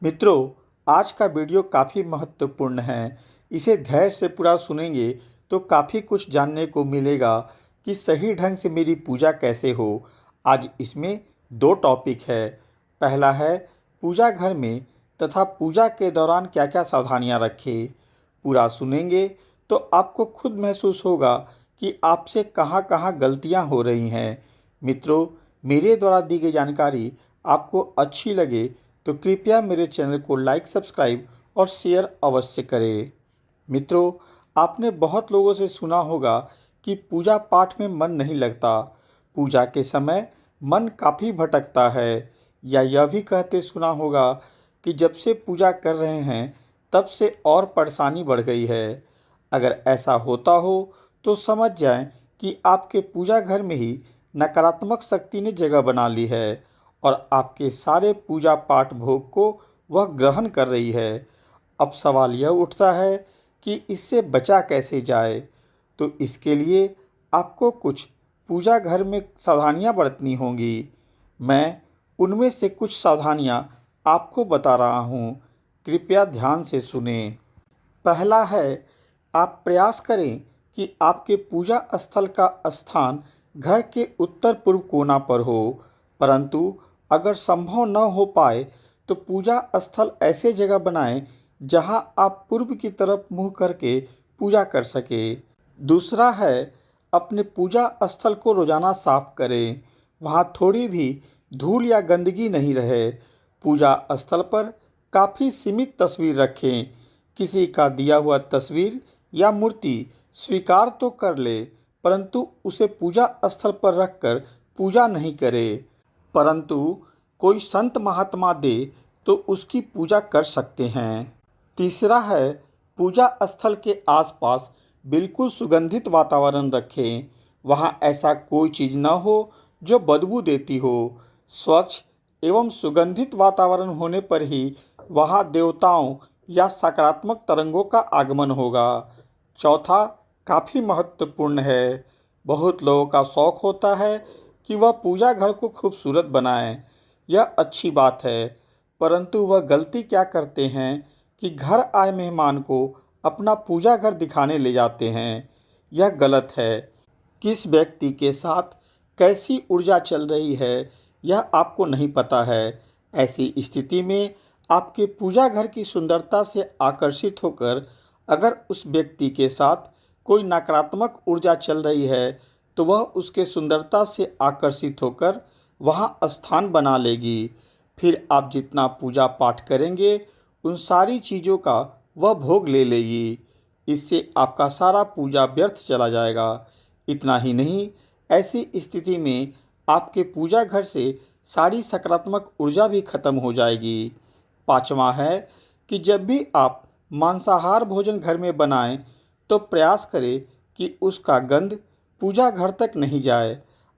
मित्रों, आज का वीडियो काफ़ी महत्वपूर्ण है। इसे धैर्य से पूरा सुनेंगे तो काफ़ी कुछ जानने को मिलेगा कि सही ढंग से मेरी पूजा कैसे हो। आज इसमें दो टॉपिक है। पहला है पूजा घर में तथा पूजा के दौरान क्या क्या सावधानियां रखें। पूरा सुनेंगे तो आपको खुद महसूस होगा कि आपसे कहां कहां गलतियां हो रही हैं। मित्रों, मेरे द्वारा दी गई जानकारी आपको अच्छी लगे तो कृपया मेरे चैनल को लाइक, सब्सक्राइब और शेयर अवश्य करें। मित्रों, आपने बहुत लोगों से सुना होगा कि पूजा पाठ में मन नहीं लगता। पूजा के समय मन काफ़ी भटकता है, या यह भी कहते सुना होगा कि जब से पूजा कर रहे हैं तब से और परेशानी बढ़ गई है। अगर ऐसा होता हो तो समझ जाएं कि आपके पूजा घर में ही नकारात्मक शक्ति ने जगह बना ली है और आपके सारे पूजा पाठ भोग को वह ग्रहण कर रही है। अब सवाल यह उठता है कि इससे बचा कैसे जाए। तो इसके लिए आपको कुछ पूजा घर में सावधानियां बरतनी होंगी। मैं उनमें से कुछ सावधानियां आपको बता रहा हूं, कृपया ध्यान से सुने। पहला है, आप प्रयास करें कि आपके पूजा स्थल का स्थान घर के उत्तर पूर्व कोना पर हो, परंतु अगर संभव न हो पाए तो पूजा स्थल ऐसे जगह बनाएं जहां आप पूर्व की तरफ मुंह करके पूजा कर सके। दूसरा है, अपने पूजा स्थल को रोजाना साफ करें, वहां थोड़ी भी धूल या गंदगी नहीं रहे। पूजा स्थल पर काफ़ी सीमित तस्वीर रखें। किसी का दिया हुआ तस्वीर या मूर्ति स्वीकार तो कर ले, परंतु उसे पूजा स्थल पर रखकर पूजा नहीं करे। परंतु कोई संत महात्मा दे तो उसकी पूजा कर सकते हैं। तीसरा है, पूजा स्थल के आसपास बिल्कुल सुगंधित वातावरण रखें। वहाँ ऐसा कोई चीज़ न हो जो बदबू देती हो। स्वच्छ एवं सुगंधित वातावरण होने पर ही वहाँ देवताओं या सकारात्मक तरंगों का आगमन होगा। चौथा काफ़ी महत्वपूर्ण है। बहुत लोगों का शौक होता है कि वह पूजा घर को खूबसूरत बनाएं। यह अच्छी बात है, परंतु वह गलती क्या करते हैं कि घर आए मेहमान को अपना पूजा घर दिखाने ले जाते हैं। यह गलत है। किस व्यक्ति के साथ कैसी ऊर्जा चल रही है यह आपको नहीं पता है। ऐसी स्थिति में आपके पूजा घर की सुंदरता से आकर्षित होकर अगर उस व्यक्ति के साथ कोई नकारात्मक ऊर्जा चल रही है तो वह उसके सुंदरता से आकर्षित होकर वहाँ स्थान बना लेगी। फिर आप जितना पूजा पाठ करेंगे उन सारी चीज़ों का वह भोग ले लेगी। इससे आपका सारा पूजा व्यर्थ चला जाएगा। इतना ही नहीं, ऐसी स्थिति में आपके पूजा घर से सारी सकारात्मक ऊर्जा भी खत्म हो जाएगी। पांचवा है कि जब भी आप मांसाहार भोजन घर में बनाएं तो प्रयास करें कि उसका गंध पूजा घर तक नहीं जाए।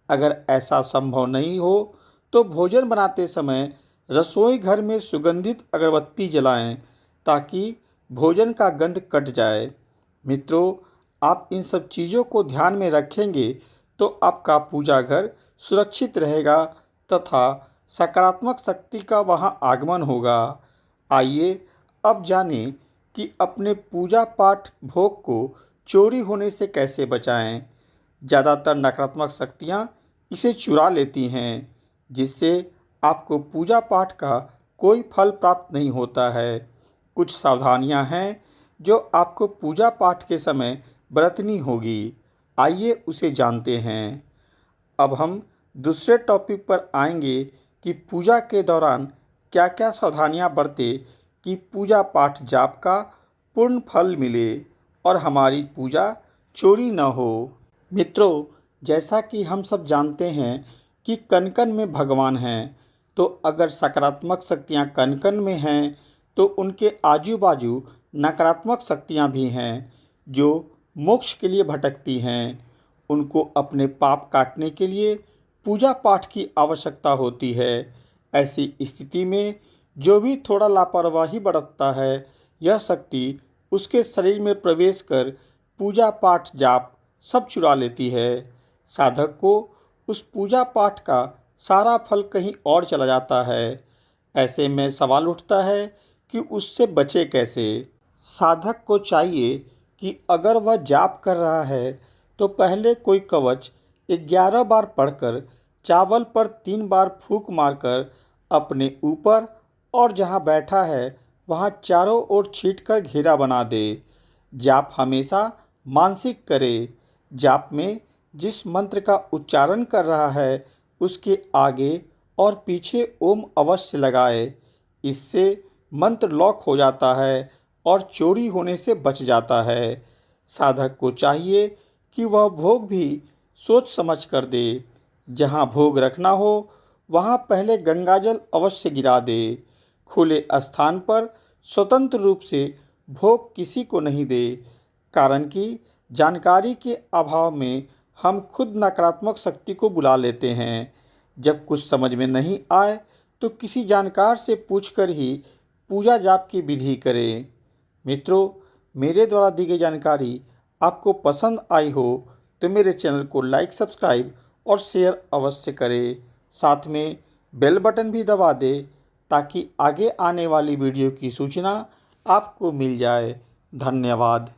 अगर ऐसा संभव नहीं हो तो भोजन बनाते समय रसोई घर में सुगंधित अगरबत्ती जलाएं ताकि भोजन का गंध कट जाए। मित्रों, आप इन सब चीज़ों को ध्यान में रखेंगे तो आपका पूजा घर सुरक्षित रहेगा तथा सकारात्मक शक्ति का वहाँ आगमन होगा। आइए अब जानें कि अपने पूजा पाठ भोग को चोरी होने से कैसे बचाएं। ज़्यादातर नकारात्मक शक्तियाँ इसे चुरा लेती हैं, जिससे आपको पूजा पाठ का कोई फल प्राप्त नहीं होता है। कुछ सावधानियां हैं जो आपको पूजा पाठ के समय बरतनी होगी। आइए उसे जानते हैं। अब हम दूसरे टॉपिक पर आएंगे कि पूजा के दौरान क्या क्या सावधानियां बरतें कि पूजा पाठ जाप का पूर्ण फल मिले और हमारी पूजा चोरी न हो। मित्रों, जैसा कि हम सब जानते हैं कि कण कण में भगवान हैं, तो अगर सकारात्मक शक्तियाँ कण कण में हैं तो उनके आजू बाजू नकारात्मक शक्तियाँ भी हैं जो मोक्ष के लिए भटकती हैं। उनको अपने पाप काटने के लिए पूजा पाठ की आवश्यकता होती है। ऐसी स्थिति में जो भी थोड़ा लापरवाही बरतता है, यह शक्ति उसके शरीर में प्रवेश कर पूजा पाठ जाप सब चुरा लेती है। साधक को उस पूजा पाठ का सारा फल कहीं और चला जाता है। ऐसे में सवाल उठता है कि उससे बचे कैसे। साधक को चाहिए कि अगर वह जाप कर रहा है तो पहले कोई कवच 11 बार पढ़कर चावल पर 3 बार फूंक मारकर अपने ऊपर और जहाँ बैठा है वहाँ चारों ओर छींटकर घेरा बना दे। जाप हमेशा मानसिक करे। जाप में जिस मंत्र का उच्चारण कर रहा है उसके आगे और पीछे ओम अवश्य लगाए। इससे मंत्र लॉक हो जाता है और चोरी होने से बच जाता है। साधक को चाहिए कि वह भोग भी सोच समझ कर दे। जहाँ भोग रखना हो वहाँ पहले गंगाजल अवश्य गिरा दे। खुले स्थान पर स्वतंत्र रूप से भोग किसी को नहीं दे, कारण कि जानकारी के अभाव में हम खुद नकारात्मक शक्ति को बुला लेते हैं। जब कुछ समझ में नहीं आए तो किसी जानकार से पूछकर ही पूजा जाप की विधि करें। मित्रों, मेरे द्वारा दी गई जानकारी आपको पसंद आई हो तो मेरे चैनल को लाइक, सब्सक्राइब और शेयर अवश्य करें। साथ में बेल बटन भी दबा दें ताकि आगे आने वाली वीडियो की सूचना आपको मिल जाए। धन्यवाद।